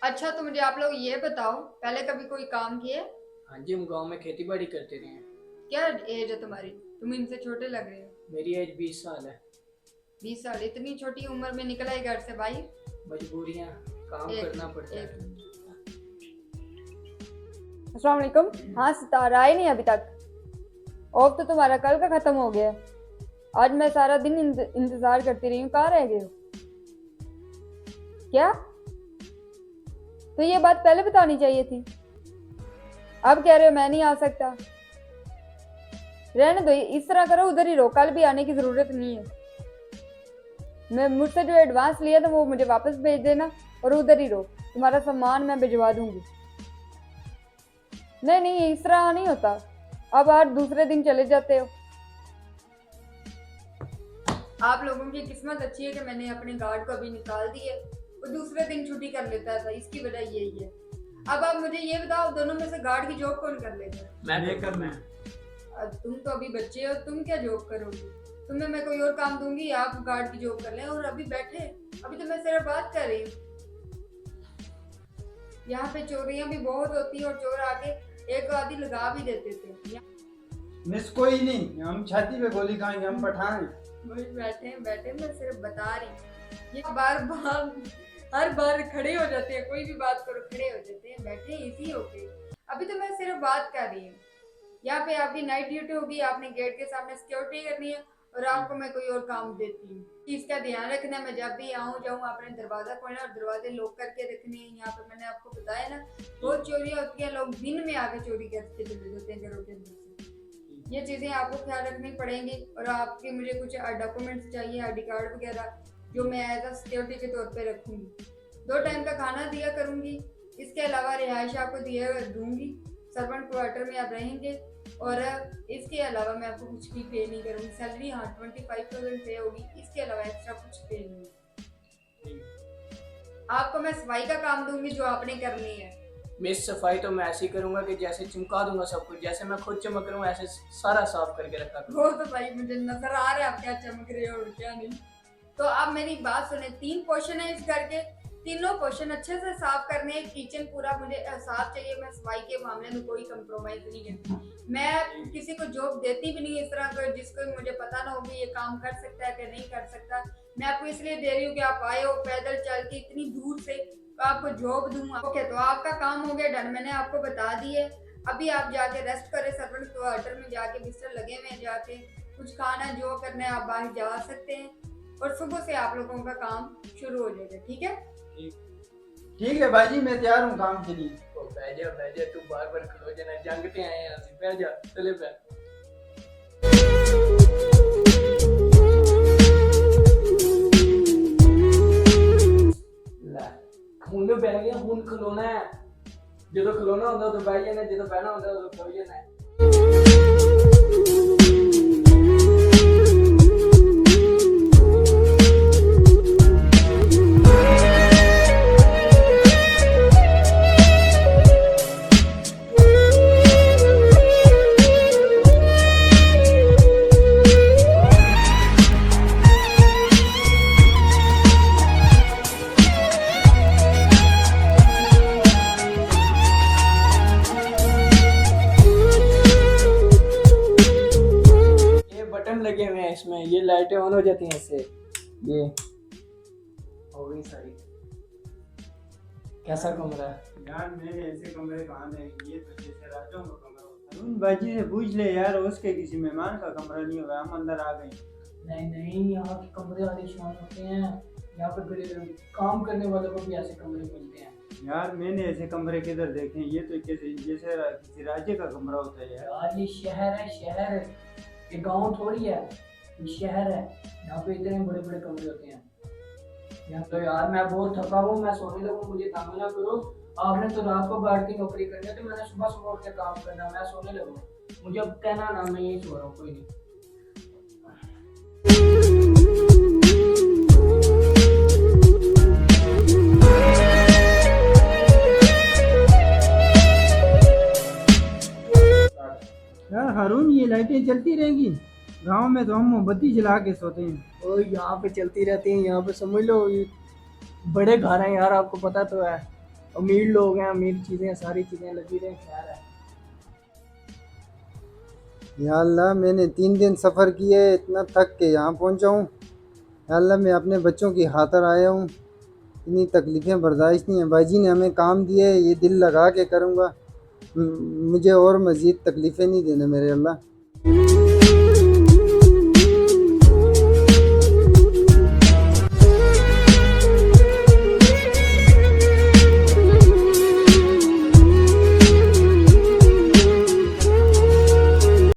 अच्छा, तो मुझे आप लोग ये बताओ, पहले कभी कोई काम किए? हाँ जी, हम गांव में खेती बाड़ी करते रहे हैं। क्या एज है तुम्हारी? तुम इनसे छोटे लग रहे हो। मेरी एज 20 साल है। 20 साल? इतनी छोटी उम्र में निकला है घर से भाई। मजबूरियाँ, काम एक करना मिनट, पड़ता एक है। मिनट। अस्सलाम वालेकुम। हाँ सितारा, आए नहीं अभी तक? ऑफ तो तुम्हारा कल का खत्म हो गया है। आज मैं सारा दिन इंतजार करती रही हूँ, कहाँ रह गए हो? क्या? तो ये बात पहले बतानी चाहिए थी। अब कह रहे हो मैं नहीं आ सकता। रहने दो, इस तरह करो, उधर ही रहो, कल भी आने की जरूरत नहीं है। मैं मुझसे जो एडवांस लिया था वो मुझे वापस भेज देना और उधर ही रहो। तुम्हारा सामान मैं भिजवा दूंगी। नहीं नहीं, इस तरह नहीं होता। अब आज दूसरे दिन चले जाते हो। आप लोगों की किस्मत अच्छी है कि मैंने अपने गार्ड को अभी निकाल दी है। वो दूसरे दिन छुट्टी कर लेता था, इसकी वजह यही है। अब आप मुझे ये बताओ, दोनों में से गार्ड की जॉब कौन कर लेगा? मैं करना है। अब तुम तो अभी बच्चे हो, तुम क्या जॉब करोगे? तुम्हें मैं कोई और काम दूंगी, आप गार्ड की जॉब कर लें। और अभी बैठे, अभी तो मैं सिर्फ बात कर रही हूँ। यहाँ पे चोरियां भी बहुत होती है और चोर आके एक आधी लगा भी देते थे। मिस कोई नहीं, हम छाती पे गोली खाएंगे, हम पठान हैं। वही बैठे बैठे मैं सिर्फ बता रही हूँ। ये बार बार हर बार खड़े हो जाते हैं, कोई भी बात करो खड़े हो जाते हैं, बैठे इजी हो गए। अभी तो मैं सिर्फ बात कर रही हूँ। यहाँ पे आपकी नाइट ड्यूटी होगी, आपने गेट के सामने सिक्योरिटी करनी है और आपको मैं कोई और काम देती हूँ। इसका ध्यान रखना, मैं जब भी आऊँ जाऊँ आपने दरवाजा खोलना और दरवाजे लॉक करके रखने हैं। यहाँ पे मैंने आपको बताया ना, बहुत चोरियां होती हैं, लोग दिन में आके चोरी करके चले जाते हैं घरों के अंदर से। ये चीजें आपको ख्याल रखनी पड़ेंगी। और आपके मुझे कुछ डॉक्यूमेंट्स चाहिए, आईडी कार्ड वगैरह, जो मैं एज अ सिक्योरिटी के तौर पे रखूंगी। 2 टाइम का खाना दिया करूंगी। इसके अलावा रिहाइश आपको दिया दूंगी। सर्वेंट क्वार्टर में आप रहेंगे। और इसके अलावा मैं आपको कुछ भी पे नहीं करूंगी। सैलरी हाँ 25,000 पे होगी, इसके अलावा एक्स्ट्रा कुछ पे नहीं। आपको मैं सफाई का काम दूंगी जो आपने करनी है। मिस सफाई तो मैं ऐसे ही करूंगा कि जैसे चमका दूंगा सब कुछ, जैसे मैं खुद चमक रहा हूँ ऐसे सारा साफ करके रखा करूंगा। वो तो भाई मुझे नजर आ रहा है आप क्या चमक रहे हो और क्या नहीं। तो आप मेरी बात सुने, 3 पोर्शन है इस घर के। तीनों पोर्शन अच्छे से साफ करने हैं। किचन पूरा मुझे साफ चाहिए। मैं सफाई के मामले में कोई कंप्रोमाइज नहीं करती। मैं किसी को जॉब देती भी नहीं इस तरह का जिसको मुझे पता ना हो कि ये काम कर सकता है कि नहीं कर सकता। मैं आपको इसलिए दे रही हूँ कि आप आए हो पैदल चल के इतनी दूर से, तो आपको जॉब दूंगा। ओके, तो आपका काम हो गया डन, मैंने आपको बता दिए। अभी आप जाके रेस्ट करें, सर्वेंट क्वार्टर में जाके बिस्तर लगे हुए हैं, जाके कुछ खाना जो करना है आप बाहर जा सकते हैं। और सुबह से आप लोगों का काम शुरू हो जाएगा, ठीक है? ठीक है भाई जी, मैं तैयार हूँ काम के लिए। तो बैठ जा, तू बार बार खलो जाना, जंग पे आए हैं ਅਸੀਂ, बैठ जा, चले बैठ। ਲੈ ਹੁਣ ਬਹਿ ਗਿਆ, ਹੁਣ ਖਲੋਣਾ ਹੈ। ਜਦੋਂ ਖਲੋਣਾ ਹੁੰਦਾ ਉਦੋਂ ਬਹਿ ਜਾਣਾ, ਜਦੋਂ ਬਹਿਣਾ ਹੁੰਦਾ ਉਦੋਂ ਖਲੋ ਜਾਣਾ ਹੈ। ये बटन लगे हुए हैं इसमें, ये लाइटें ऑन हो जाती हैं इससे। ये हो गई सारी। कैसा कमरा है? यार मैंने ऐसे कमरे कहाँ देखे, ये तो जैसे राजों का कमरा होता है। अरुण भाई जी से पूछ ले यार, उसके किसी मेहमान का कमरा नहीं होगा, हम अंदर आ गए। नहीं नहीं, यहाँ के कमरे आलीशान होते हैं। यहाँ पे काम करने वालों को भी ऐसे कमरे मिलते हैं। यार मैंने ऐसे कमरे किधर देखे हैं, ये तो कैसे जैसे किसी राज्य का कमरा होता है यार। यार ये शहर है, शहर। ये गांव थोड़ी है, ये शहर है। यहाँ पे इतने बड़े बड़े कमरे होते हैं। यहाँ तो यार मैं बहुत थका हूँ, मैं सोने लगूँ, मुझे तंग ना करो। आपने तो रात को गार्ड की नौकरी करनी है, तो मैंने सुबह सुबह उठ के काम करना, मैं सोने लगूँ। मुझे अब कहना ना, मैं यही सो रहा हूँ, कोई नहीं। यार हारून, ये लाइटें चलती रहेंगी? गांव में तो हम मोमबत्ती जला के सोते हैं। और यहाँ पे चलती रहती है, यहाँ पे समझ लो ये बड़े घर हैं यार, आपको पता तो है। अमीर लोग हैं, अमीर चीज़ें, सारी चीज़ें लगी रहें, खैर है। या अल्लाह, मैंने 3 दिन सफ़र किए, इतना थक के यहाँ पहुँचा हूँ। या अल्लाह, मैं अपने बच्चों की खातिर आया हूँ, इतनी तकलीफ़ें बर्दाश्त नहीं है। भाईजी ने हमें काम दिए, ये दिल लगा के करूँगा, मुझे और मज़ीद तकलीफ़ें नहीं देना मेरे अल्लाह।